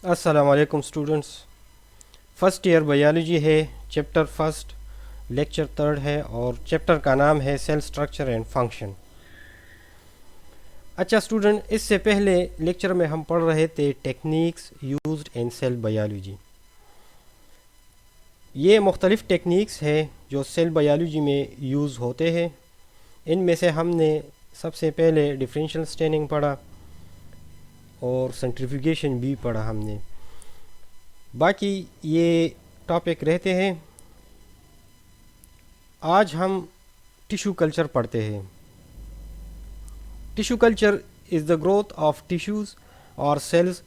السلام علیکم students. First year biology ہے، چیپٹر فرسٹ، لیکچر تھرڈ ہے اور چیپٹر کا نام ہے سیل اسٹرکچر اینڈ فنکشن. اچھا اسٹوڈنٹ، اس سے پہلے لیکچر میں ہم پڑھ رہے تھے techniques used in cell biology. یہ مختلف ٹیکنیکس ہیں جو سیل بایولوجی میں یوز ہوتے ہیں. ان میں سے ہم نے سب سے پہلے ڈفرینشیل اسٹیننگ پڑھا اور سینٹریفیوگیشن بھی پڑھا ہم نے. باقی یہ ٹاپک رہتے ہیں. آج ہم ٹیشو کلچر پڑھتے ہیں. Tissue culture is the growth of tissues اور sales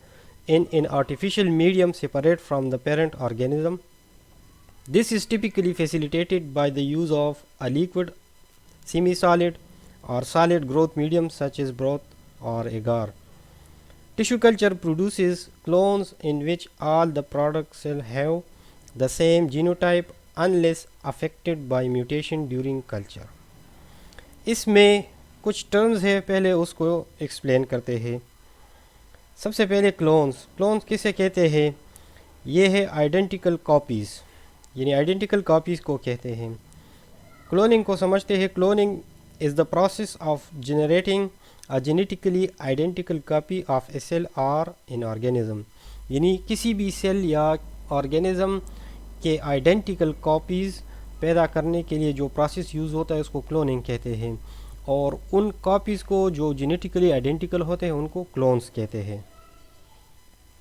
in an artificial medium separate from the parent organism. This is typically facilitated by the use of a liquid, semi-solid or solid growth medium such as broth or agar. Tissue culture produces clones in which all the product cells have the same genotype unless affected by mutation during culture. اس میں کچھ terms ہے، پہلے اس کو explain کرتے ہیں. سب سے پہلے clones کسے کہتے ہیں؟ یہ ہے آئیڈینٹیکل کاپیز، یعنی آئیڈینٹیکل کاپیز کو کہتے ہیں. کلوننگ کو سمجھتے ہیں. Cloning is the process of generating a genetically identical copy of a cell اور ان آرگینزم، یعنی کسی بھی سیل یا آرگینزم کے آئیڈینٹیکل کاپیز پیدا کرنے کے لیے جو پروسیس یوز ہوتا ہے اس کو کلوننگ کہتے ہیں. اور ان کاپیز کو جو جینیٹیکلی آئیڈینٹیکل ہوتے ہیں ان کو کلونز کہتے ہیں.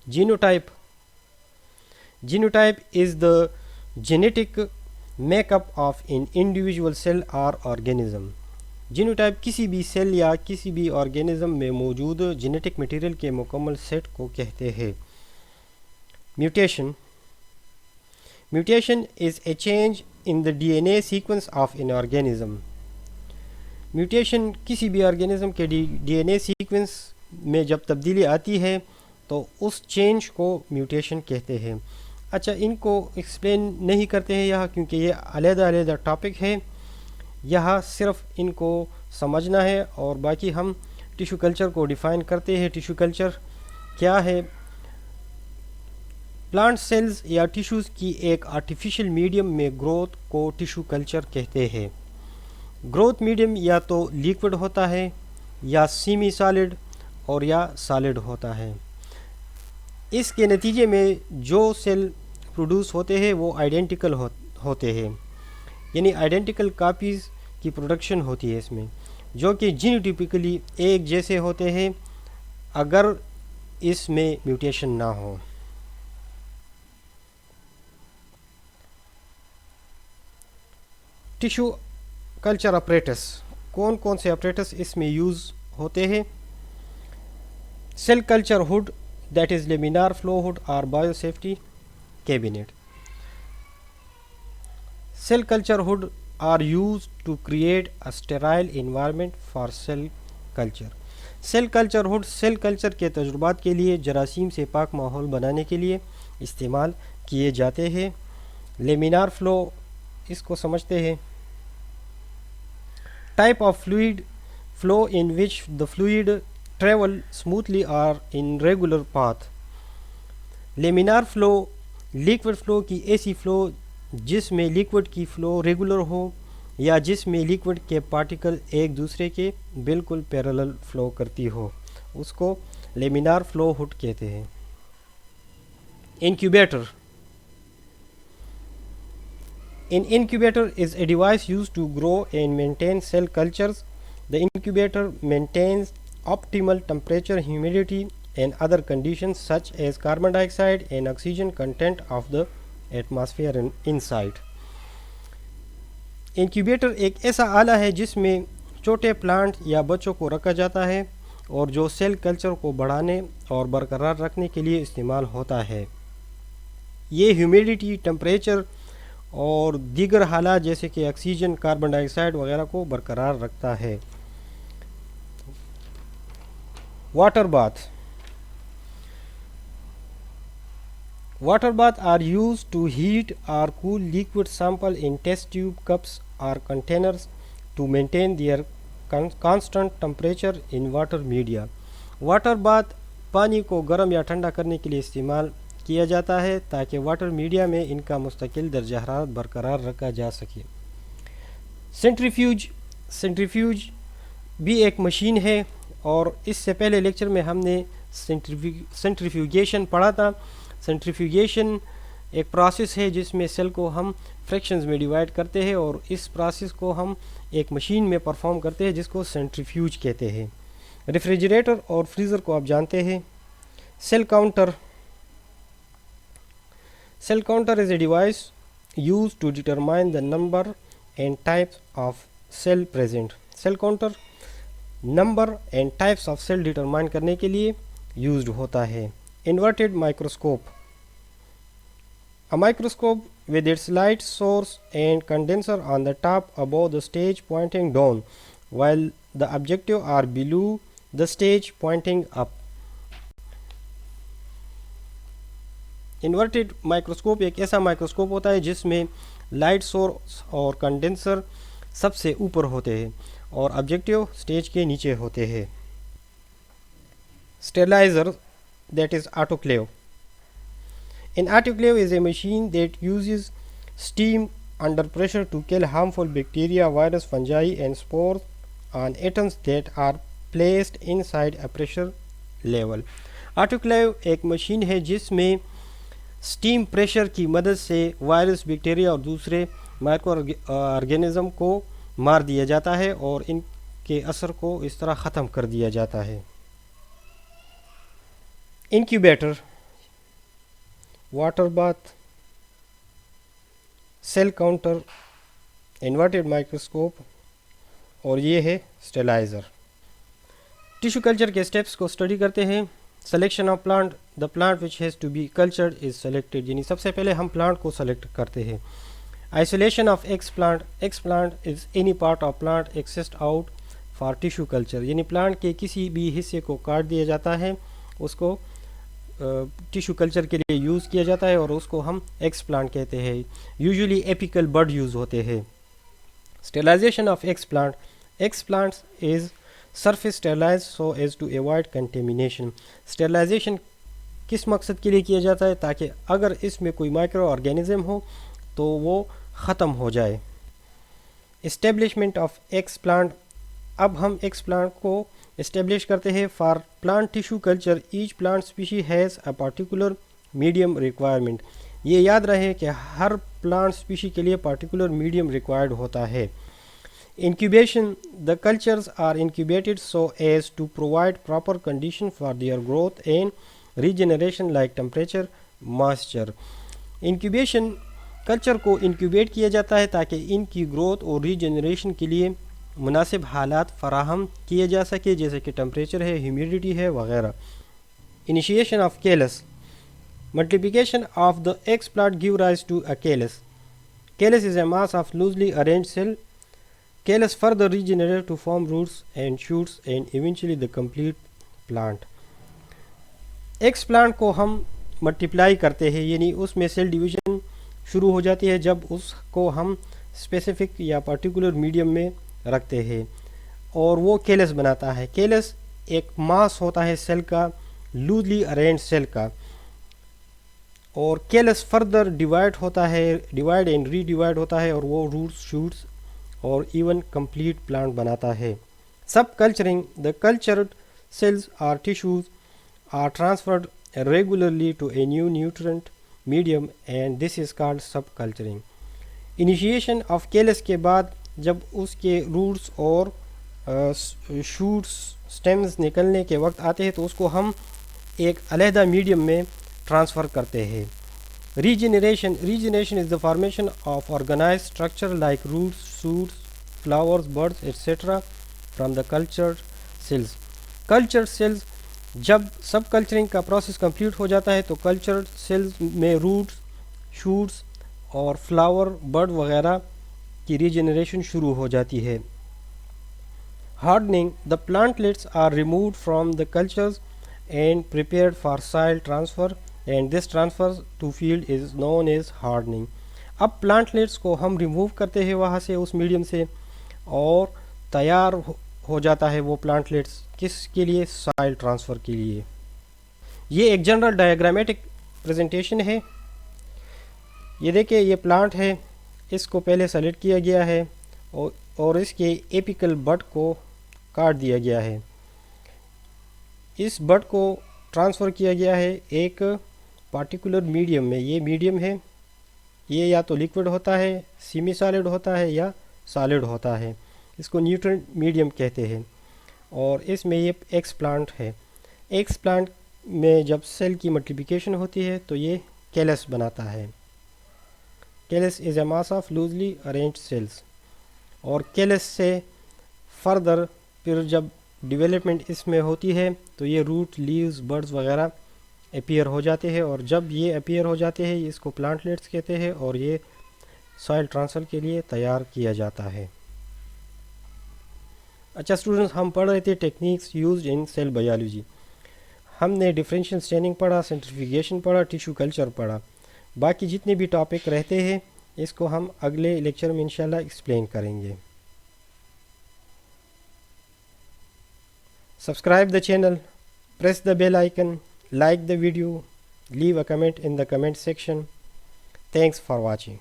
Genotype is the genetic makeup of an ان انڈیویژول سیل اور آرگینزم. جینوٹائپ کسی بھی سیل یا کسی بھی آرگینزم میں موجود جینیٹک مٹیریل کے مکمل سیٹ کو کہتے ہیں. Mutation is a change in the D N A sequence of an organism. Mutation کسی بھی آرگینزم کے ڈی این اے سیکوینس میں جب تبدیلی آتی ہے تو اس چینج کو میوٹیشن کہتے ہیں. اچھا، ان کو ایکسپلین نہیں کرتے ہیں یہاں کیونکہ یہ علیحدہ ٹاپک ہے. یہاں صرف ان کو سمجھنا ہے اور باقی ہم ٹیشو کلچر کو ڈیفائن کرتے ہیں. ٹیشو کلچر کیا ہے؟ پلانٹ سیلز یا ٹیشوز کی ایک آرٹیفیشل میڈیم میں گروتھ کو ٹیشو کلچر کہتے ہیں. گروتھ میڈیم یا تو لیکوڈ ہوتا ہے یا سیمی سالڈ اور یا سالڈ ہوتا ہے. اس کے نتیجے میں جو سیل پروڈیوس ہوتے ہیں وہ آئیڈینٹیکل ہوتے ہیں، یعنی آئیڈینٹیکل کاپیز کی پروڈکشن ہوتی ہے اس میں، جو کہ جینوٹیپکلی ایک جیسے ہوتے ہیں اگر اس میں میوٹیشن نہ ہو. ٹیشو کلچر اپریٹس، کون سے اپریٹس اس میں یوز ہوتے ہیں؟ Cell culture hood, that is laminar flow hood اور bio safety cabinet. Cell culture hood are use to create a sterile environment for cell culture. Cell culture hood cell culture کے تجربات کے لیے جراثیم سے پاک ماحول بنانے کے لیے استعمال کیے جاتے ہیں. لیمینار فلو اس کو سمجھتے ہیں. Type of fluid flow in which the fluid travel smoothly or in regular path. Laminar flow liquid flow کی ایسی فلو جس میں لیکوڈ کی فلو ریگولر ہو یا جس میں لیکوڈ کے پارٹیکل ایک دوسرے کے بالکل پیرالل فلو کرتی ہو، اس کو لیمینار فلو ہوڈ کہتے ہیں. Incubator. An incubator is a device used to grow and maintain cell cultures. The incubator maintains optimal temperature, humidity, and other conditions such as carbon dioxide and oxygen content of the atmosphere inside. Incubator ایک ایسا آلہ ہے جس میں چھوٹے plant یا بچوں کو رکھا جاتا ہے اور جو سیل کلچر کو بڑھانے اور برقرار رکھنے کے لیے استعمال ہوتا ہے. یہ ہیومیڈیٹی، ٹمپریچر اور دیگر حالات جیسے کہ آکسیجن، کاربن ڈائی آکسائڈ وغیرہ کو برقرار رکھتا ہے. Water bath are used to heat or cool liquid sample in test tube, cups or containers to maintain their constant temperature in water media. Water bath پانی کو گرم یا ٹھنڈا کرنے کے لیے استعمال کیا جاتا ہے تاکہ واٹر میڈیا میں ان کا مستقل درجہ حرارت برقرار رکھا جا سکے۔ سینٹریفیوج بھی ایک مشین ہے، اور اس سے پہلے لیکچر میں ہم نے سینٹریفیوگیشن پڑھا تھا۔ سینٹریفیوگیشن ایک پروسیس ہے جس میں سیل کو ہم فریکشنز میں ڈیوائڈ کرتے ہیں، اور اس پروسیس کو ہم ایک مشین میں پرفارم کرتے ہیں جس کو سینٹریفیوج کہتے ہیں۔ ریفریجریٹر اور فریزر کو آپ جانتے ہیں۔ Cell counter is a device used to determine the number and types of cell present. Cell counter number and types of cell determine کرنے کے لیے یوزڈ ہوتا ہے۔ Inverted microscope, A microscope with its light source and condenser on the top above the stage pointing down, while the objective are below the stage pointing up. Inverted microscope ایک ایسا microscope ہوتا ہے جس میں light source اور condenser سب سے اوپر ہوتے ہیں اور آبجیکٹیو سٹیج کے نیچے ہوتے ہیں۔ اسٹیرلائزر that is autoclave. An autoclave is a machine that uses steam under pressure to kill harmful bacteria, virus, fungi and spores on atoms that are placed inside a pressure level. autoclave ایک machine ہے جس میں esteem pressure کی مدد سے virus, bacteria اور دوسرے micro organism کو مار دیا جاتا ہے اور ان کے اثر کو اس طرح ختم کر دیا جاتا ہے۔ Incubator, water bath, cell counter, inverted microscope اور یہ ہے اسٹیرلائزر۔ ٹیشو کلچر کے اسٹیپس کو اسٹڈی کرتے ہیں۔ Selection of plant, the plant which has to be cultured is selected, یعنی سب سے پہلے ہم پلانٹ کو سلیکٹ کرتے ہیں۔ Isolation of explant is any part of plant exist out for tissue culture, یعنی پلانٹ کے کسی بھی حصے کو کاٹ دیا جاتا ہے، اس کو ٹیشو کلچر کے لیے یوز کیا جاتا ہے اور اس کو ہم ایکس پلانٹ کہتے ہیں۔ یوزلی ایپیکل بڈ یوز ہوتے ہیں۔ Sterilization of explants is surface sterilized so as to avoid contamination. Sterilization کس مقصد کے لیے کیا جاتا ہے؟ تاکہ اگر اس میں کوئی مائکرو آرگینزم ہو تو وہ ختم ہو جائے۔ اسٹیبلشمنٹ آف ایکس پلانٹ، اب ہم ایکس پلانٹ کو اسٹیبلش کرتے ہیں۔ For plant tissue culture each plant species has a particular medium requirement, یہ یاد رہے کہ ہر پلانٹ اسپیشی کے لیے پارٹیکولر میڈیم ریکوائرڈ ہوتا ہے۔ Incubation, the cultures are incubated so as to provide proper condition for their growth and regeneration like temperature, moisture. Incubation culture کو incubate کیا جاتا ہے تاکہ ان کی گروتھ اور ریجنریشن کے لیے مناسب حالات فراہم کیے جا سکے، جیسے کہ ٹمپریچر ہے، ہیومیڈیٹی ہے وغیرہ۔ Initiation of callus. Multiplication of the egg plant give rise to a callus. Callus is a mass of loosely arranged cell. Callus further regenerate to form roots and shoots and eventually the complete plant. Explant کو ہم multiply کرتے ہیں، یعنی اس میں cell division شروع ہو جاتی ہے جب اس کو ہم اسپیسیفک یا پرٹیکولر میڈیم میں رکھتے ہیں اور وہ کیلس بناتا ہے۔ کیلس ایک ماس ہوتا ہے سیل کا، لوزلی ارینج سیل کا، اور callus further divide and redivide ہوتا ہے اور وہ روٹس، شوٹس اور ایون کمپلیٹ پلانٹ بناتا ہے۔ Subculturing, the cultured cells اور tissues are transferred regularly to a new nutrient medium and this is called subculturing. Initiation of callus کے بعد جب اس کے روٹس اور شوٹس، سٹیمز نکلنے کے وقت آتے ہیں تو اس کو ہم ایک علیحدہ میڈیم میں ٹرانسفر کرتے ہیں۔ Regeneration is the formation of organized structure like roots, shoots, flowers, buds, etc. from the cultured cells. Cultured cells جب سب کلچرنگ کا پروسیس کمپلیٹ ہو جاتا ہے تو کلچرڈ سیلز میں روٹس، شوٹس اور فلاور، برڈ وغیرہ کی ریجنریشن شروع ہو جاتی ہے۔ Hardening, the plantlets are removed from the cultures and prepared for soil transfer. And this transfer to field is known as hardening. اب پلانٹلیٹس کو ہم ریموو کرتے ہیں وہاں سے، اس میڈیم سے، اور تیار ہو جاتا ہے وہ پلانٹلیٹس کس کے لیے؟ سائل ٹرانسفر کے لیے۔ یہ ایک جنرل ڈایاگرامیٹک پریزنٹیشن ہے. یہ دیکھیں یہ پلانٹ ہے, اس کو پہلے سلیکٹ کیا گیا ہے اور اس کے ایپیکل بڈ کو کاٹ دیا گیا ہے. اس بڈ کو ٹرانسفر کیا گیا ہے ایک پارٹیکولر میڈیم میں. یہ میڈیم ہے, یہ یا تو لیکوڈ ہوتا ہے, سیمی سالڈ ہوتا ہے یا سالڈ ہوتا ہے. اس کو نیوٹرنٹ میڈیم کہتے ہیں. اور اس میں یہ ایکس پلانٹ ہے. ایکس پلانٹ میں جب سیل کی ملٹیپلیکیشن ہوتی ہے تو یہ کیلس بناتا ہے. Callus is a mass of loosely arranged cells. اور کیلس سے فردر پھر جب ڈیولپمنٹ اس میں ہوتی ہے تو یہ روٹ, لیوز, بڈز وغیرہ اپیئر ہو جاتے ہیں. اور جب یہ اپیئر ہو جاتے ہیں اس کو پلانٹلیٹس کہتے ہیں, اور یہ سوائل ٹرانسفر کے لیے تیار کیا جاتا ہے. اچھا اسٹوڈنٹس, ہم پڑھ رہے تھے techniques used in cell biology. ہم نے ڈفرینشیل اسٹیننگ پڑھا, سینٹریفیوگیشن پڑھا, ٹیشو کلچر پڑھا. باقی جتنے بھی ٹاپک رہتے ہیں اس کو ہم اگلے لیکچر میں انشاءاللہ ایکسپلین کریں گے. Subscribe the channel, press the bell icon, like the video, leave a comment in the comment section. Thanks for watching.